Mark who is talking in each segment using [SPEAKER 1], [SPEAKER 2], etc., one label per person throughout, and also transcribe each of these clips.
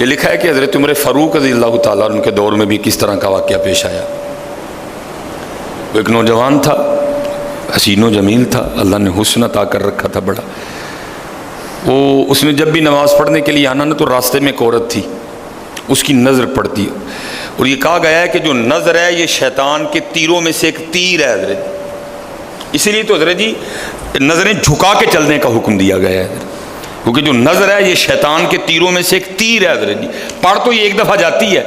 [SPEAKER 1] یہ لکھا ہے کہ حضرت عمر فاروق رضی اللہ تعالیٰ عنہ کے دور میں بھی کس طرح کا واقعہ پیش آیا۔ وہ ایک نوجوان تھا، حسین و جمیل تھا، اللہ نے حسن عطا کر رکھا تھا بڑا۔ اس نے جب بھی نماز پڑھنے کے لیے آنا نا تو راستے میں ایک عورت تھی، اس کی نظر پڑتی، اور یہ کہا گیا ہے کہ جو نظر ہے یہ شیطان کے تیروں میں سے ایک تیر ہے حضرت، اسی لیے تو حضرت جی نظریں جھکا کے چلنے کا حکم دیا گیا ہے، کیونکہ جو نظر ہے یہ شیطان کے تیروں میں سے ایک تیر ہے حضرت جی۔ پڑھ تو یہ ایک دفعہ جاتی ہے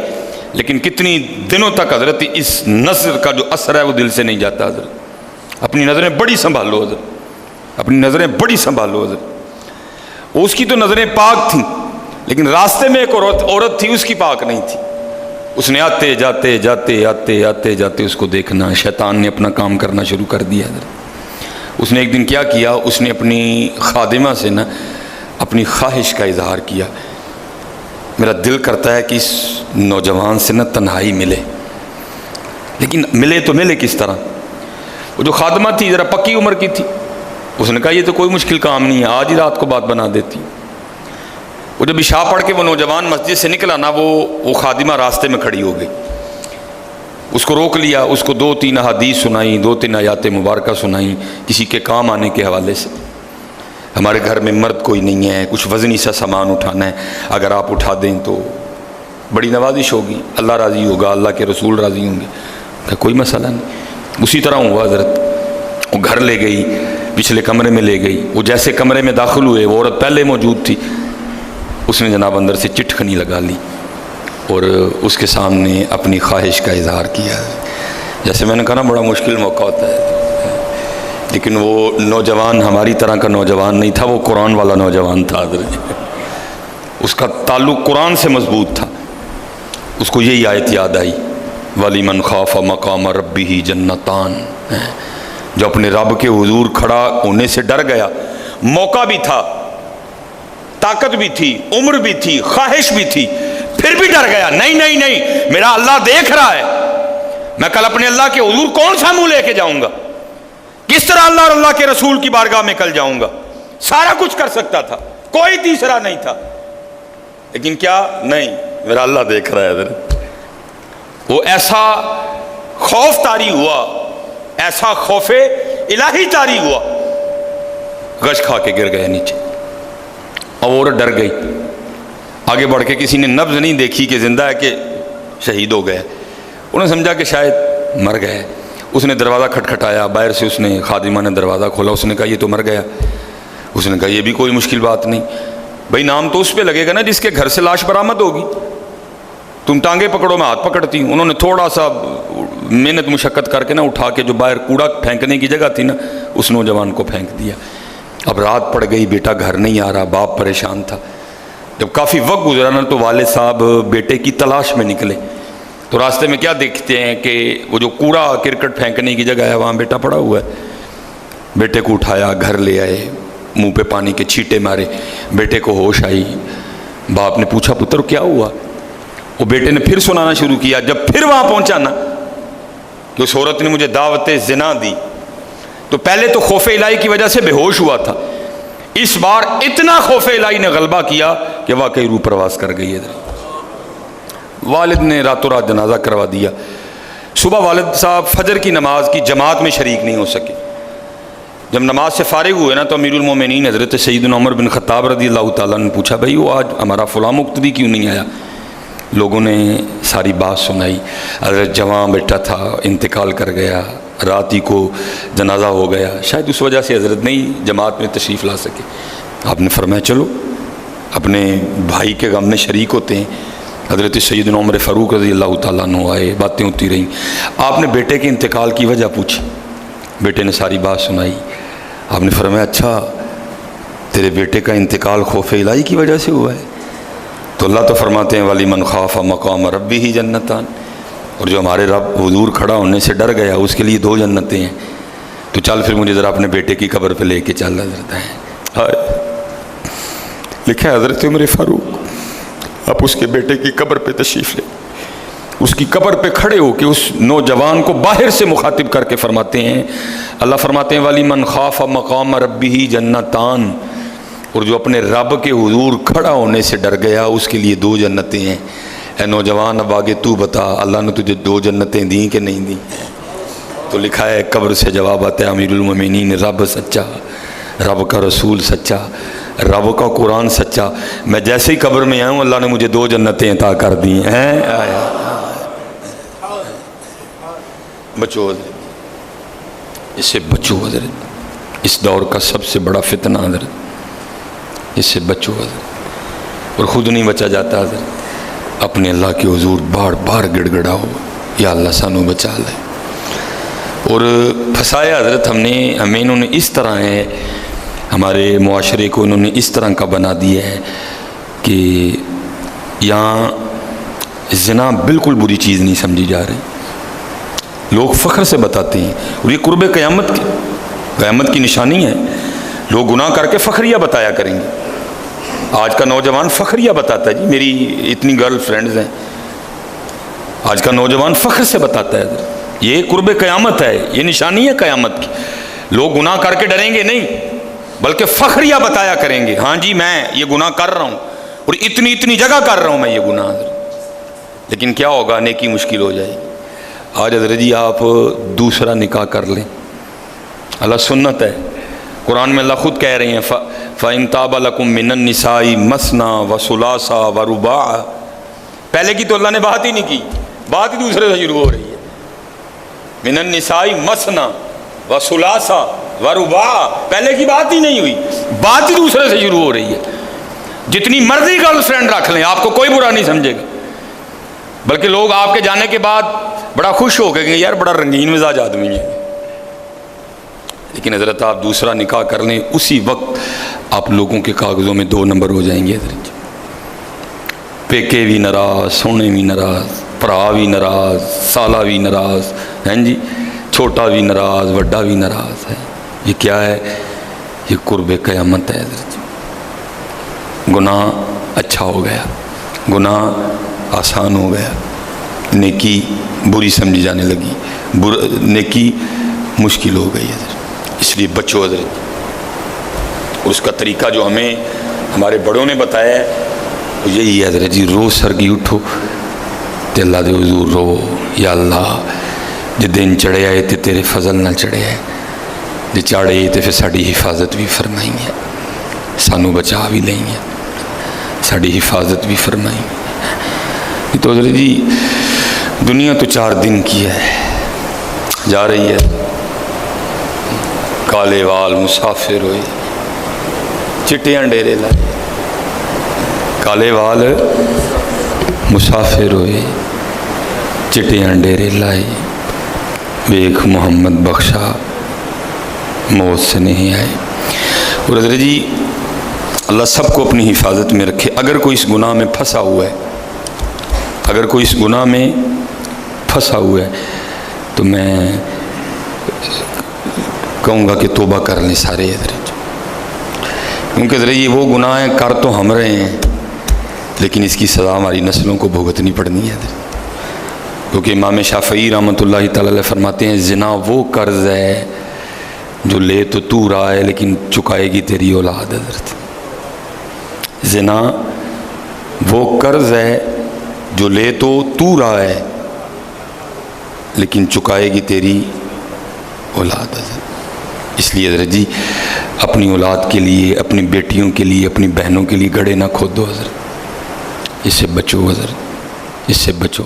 [SPEAKER 1] لیکن کتنی دنوں تک حضرت اس نظر کا جو اثر ہے وہ دل سے نہیں جاتا حضرت۔ اپنی نظریں بڑی سنبھالو حضرت، اپنی نظریں بڑی سنبھالو حضرت۔ اس کی تو نظریں پاک تھیں لیکن راستے میں ایک عورت تھی، اس کی پاک نہیں تھی۔ اس نے آتے جاتے جاتے آتے آتے جاتے اس کو دیکھنا، شیطان نے اپنا کام کرنا شروع کر دیا حضرت۔ اس نے ایک دن کیا کیا، اس نے اپنی خادمہ سے نا اپنی خواہش کا اظہار کیا، میرا دل کرتا ہے کہ اس نوجوان سے نا تنہائی ملے، لیکن ملے تو ملے کس طرح۔ وہ جو خادمہ تھی ذرا پکی عمر کی تھی، اس نے کہا یہ تو کوئی مشکل کام نہیں ہے، آج ہی رات کو بات بنا دیتی۔ وہ جب عشاء پڑھ کے وہ نوجوان مسجد سے نکلا نا، وہ خادمہ راستے میں کھڑی ہو گئی، اس کو روک لیا، اس کو 2-3 احادیث سنائیں، 2-3 آیات مبارکہ سنائیں کسی کے کام آنے کے حوالے سے۔ ہمارے گھر میں مرد کوئی نہیں ہے، کچھ وزنی سا سامان اٹھانا ہے، اگر آپ اٹھا دیں تو بڑی نوازش ہوگی، اللہ راضی ہوگا، اللہ کے رسول راضی ہوں گے۔ کہ کوئی مسئلہ نہیں۔ اسی طرح ہوا حضرت، وہ گھر لے گئی، پچھلے کمرے میں لے گئی۔ وہ جیسے کمرے میں داخل ہوئے، وہ عورت پہلے موجود تھی، اس نے جناب اندر سے چٹکنی لگا لی اور اس کے سامنے اپنی خواہش کا اظہار کیا۔ جیسے میں نے کہا نا بڑا مشکل موقع ہوتا ہے، لیکن وہ نوجوان ہماری طرح کا نوجوان نہیں تھا، وہ قرآن والا نوجوان تھا حضرت۔ اس کا تعلق قرآن سے مضبوط تھا۔ اس کو یہی آیت یاد آئی، وَلِمَنْ خَافَ مَقَامَ رَبِّهِ جَنَّتَانِ، جو اپنے رب کے حضور کھڑا ہونے سے ڈر گیا، موقع بھی تھا، طاقت بھی تھی، عمر بھی تھی، خواہش بھی تھی، پھر بھی ڈر گیا، نہیں نہیں نہیں میرا اللہ دیکھ رہا ہے، میں کل اپنے اللہ کے حضور کون سا منہ لے کے جاؤں گا، کس طرح اللہ اور اللہ کے رسول کی بارگاہ میں کل جاؤں گا۔ سارا کچھ کر سکتا تھا، کوئی تیسرا نہیں تھا، لیکن کیا نہیں، میرا اللہ دیکھ رہا ہے حضرت۔ وہ ایسا خوف طاری ہوا، ایسا خوف الہی طاری ہوا، غش کھا کے گر گیا نیچے، اور ڈر گئی۔ آگے بڑھ کے کسی نے نبض نہیں دیکھی کہ زندہ ہے کہ شہید ہو گئے، انہوں نے سمجھا کہ شاید مر گئے۔ اس نے دروازہ کھٹکھٹایا، باہر سے اس نے خادمہ نے دروازہ کھولا، اس نے کہا یہ تو مر گیا۔ اس نے کہا یہ بھی کوئی مشکل بات نہیں، بھائی نام تو اس پہ لگے گا نا جس کے گھر سے لاش برآمد ہوگی، تم ٹانگیں پکڑو میں ہاتھ پکڑتی ہوں۔ انہوں نے تھوڑا سا محنت مشقت کر کے نا اٹھا کے جو باہر کوڑا پھینکنے کی جگہ تھی نا، اس نوجوان کو پھینک دیا۔ اب رات پڑ گئی، بیٹا گھر نہیں آ رہا، باپ پریشان تھا۔ جب کافی وقت گزرا نا تو والد صاحب بیٹے کی تلاش میں نکلے، تو راستے میں کیا دیکھتے ہیں کہ وہ جو کوڑا کرکٹ پھینکنے کی جگہ ہے وہاں بیٹا پڑا ہوا ہے۔ بیٹے کو اٹھایا، گھر لے آئے، منہ پہ پانی کے چھینٹے مارے، بیٹے کو ہوش آئی۔ باپ نے پوچھا پتر کیا ہوا؟ وہ بیٹے نے پھر سنانا شروع کیا۔ جب پھر وہاں پہنچا نا کہ اس عورت نے مجھے دعوت زنا دی، تو پہلے تو خوف الہی کی وجہ سے بے ہوش ہوا تھا، اس بار اتنا خوف الہی نے غلبہ کیا کہ واقعی روح پرواز کر گئی ہے۔ والد نے راتوں رات جنازہ کروا دیا۔ صبح والد صاحب فجر کی نماز کی جماعت میں شریک نہیں ہو سکے۔ جب نماز سے فارغ ہوئے نا تو امیر المومنین حضرت سیدنا عمر بن خطاب رضی اللہ تعالیٰ نے پوچھا بھائی وہ آج ہمارا فلاں مقتدی کیوں نہیں آیا؟ لوگوں نے ساری بات سنائی، حضرت جوان بیٹا تھا، انتقال کر گیا، رات ہی کو جنازہ ہو گیا، شاید اس وجہ سے حضرت نہیں جماعت میں تشریف لا سکے۔ آپ نے فرمایا چلو اپنے بھائی کے غم میں شریک ہوتے ہیں۔ حضرت سیدنا عمر فاروق رضی اللہ تعالیٰ عنہ آئے، باتیں ہوتی رہیں۔ آپ نے بیٹے کے انتقال کی وجہ پوچھی، بیٹے نے ساری بات سنائی۔ آپ نے فرمایا اچھا تیرے بیٹے کا انتقال خوف الہی کی وجہ سے ہوا ہے؟ تو اللہ تو فرماتے ہیں وَلِمَنْ خَافَ مَقَامَ رَبِّهِ جَنَّتَانِ، اور جو ہمارے رب حضور کھڑا ہونے سے ڈر گیا اس کے لیے 2 جنتیں ہیں۔ تو چل پھر مجھے ذرا اپنے بیٹے کی قبر پہ لے کے چل حضرت ہے۔ لکھا ہے حضرت عمر فاروق آپ اس کے بیٹے کی قبر پہ تشریف لے، اس کی قبر پہ کھڑے ہو کے اس نوجوان کو باہر سے مخاطب کر کے فرماتے ہیں، اللہ فرماتے ہیں وَلِمَنْ خَافَ مَقَامَ رَبِّهِ جَنَّتَانِ، اور جو اپنے رب کے حضور کھڑا ہونے سے ڈر گیا اس کے لیے 2 جنتیں ہیں۔ اے نوجوان اب آگے تو بتا اللہ نے تجھے 2 جنتیں دیں کہ نہیں دیں؟ تو لکھا ہے قبر سے جواب آتا ہے امیر المومنین رب سچا، رب کا رسول سچا، رب کا قرآن سچا، میں جیسے ہی قبر میں آؤں اللہ نے مجھے 2 جنتیں عطا کر دی ہیں۔ بچو حضرت، اس سے بچو حضرت، اس دور کا سب سے بڑا فتنہ حضرت، اس سے بچو حضرت، اور خود نہیں بچا جاتا حضرت، اپنے اللہ کے حضور بار بار گڑ گڑاؤ یا اللہ سانو بچا لے۔ اور پھنسایا حضرت ہمیں انہوں نے اس طرح ہے، ہمارے معاشرے کو انہوں نے اس طرح کا بنا دیا ہے کہ یہاں زنا بالکل بری چیز نہیں سمجھی جا رہی، لوگ فخر سے بتاتے ہیں، اور یہ قرب قیامت کی نشانی ہے۔ لوگ گناہ کر کے فخریہ بتایا کریں گے۔ آج کا نوجوان فخریہ بتاتا ہے، جی میری اتنی گرل فرینڈز ہیں، آج کا نوجوان فخر سے بتاتا ہے حضرت یہ قرب قیامت ہے، یہ نشانی ہے قیامت کی۔ لوگ گناہ کر کے ڈریں گے نہیں بلکہ فخریہ بتایا کریں گے، ہاں جی میں یہ گناہ کر رہا ہوں اور اتنی جگہ کر رہا ہوں میں یہ گناہ۔ لیکن کیا ہوگا، نیکی مشکل ہو جائے گی۔ آج حضرت جی آپ دوسرا نکاح کر لیں، اللہ سنت ہے، قرآن میں اللہ خود کہہ رہے ہیں فَإِن تَابَ لَكُم مِّنَ النِّسَاءِ مَثْنَىٰ وَثُلَاثَ وَرُبَاعَ، پہلے کی تو اللہ نے بات ہی نہیں کی، بات ہی دوسرے سے شروع ہو رہی ہے۔ من النساء مثنى وثلاث ورباع، پہلے کی بات ہی نہیں ہوئی، بات ہی دوسرے سے شروع ہو رہی ہے۔ جتنی مرضی گرل فرینڈ رکھ لیں آپ کو کوئی برا نہیں سمجھے گا، بلکہ لوگ آپ کے جانے کے بعد بڑا خوش ہو گئے کہ یار بڑا رنگین مزاج آدمی ہے۔ لیکن حضرت آپ دوسرا نکاح کر لیں اسی وقت آپ لوگوں کے کاغذوں میں 2 نمبر ہو جائیں گے حضرت۔ پیکے بھی ناراض، سونے بھی ناراض، بھرا بھی ناراض، سالہ بھی ناراض، ہیں جی چھوٹا بھی ناراض، بڑا بھی ناراض ہے۔ یہ کیا ہے؟ یہ قرب قیامت ہے حضرت۔ گناہ اچھا ہو گیا، گناہ آسان ہو گیا، نیکی بری سمجھی جانے لگی، نیکی مشکل ہو گئی حضرت۔ اس لیے بچو حضرت، اور اس کا طریقہ جو ہمیں ہمارے بڑوں نے بتایا ہے یہی ہے حضرت جی، روز سرگی اٹھو تے اللہ دے حضور رو، یا اللہ جے دن چڑھے آئے تے تیرے فضل نہ چڑھے آئے، جے چاڑے تے پھر ساڑی حفاظت بھی فرمائیں گے، سانو بچا بھی لیں گے، ساڑی حفاظت بھی فرمائیں گے۔ تو حضرت جی دنیا تو 4 دن کی ہے، جا رہی ہے، کالے وال مسافر ہوئے، چٹیاں ڈیرے لائے، کالے وال مسافر ہوئے، چٹیاں ڈیرے لائی، ویکھ محمد بخشا موت سے نہیں آئے۔ اور حضرت جی اللہ سب کو اپنی حفاظت میں رکھے۔ اگر کوئی اس گناہ میں پھنسا ہوا ہے، اگر کوئی اس گناہ میں پھنسا ہوا ہے تو میں کہوں گا کہ توبہ کر لیں سارے حضرت، کیونکہ حضرت یہ وہ گناہ ہیں کر تو ہم رہے ہیں لیکن اس کی سزا ہماری نسلوں کو بھگتنی پڑنی ہے حضرت۔ کیونکہ امام شافعی رحمۃ اللہ تعالی علیہ فرماتے ہیں زنا وہ قرض ہے جو لے تو رہا ہے لیکن چکائے گی تیری اولاد حضرت۔ زنا وہ قرض ہے جو لے تو رہا ہے لیکن چکائے گی تیری اولاد حضرت۔ اس لیے حضرت جی اپنی اولاد کے لیے، اپنی بیٹیوں کے لیے، اپنی بہنوں کے لیے گڑھے نہ کھودو حضرت، اس سے بچو حضرت، اس سے بچو۔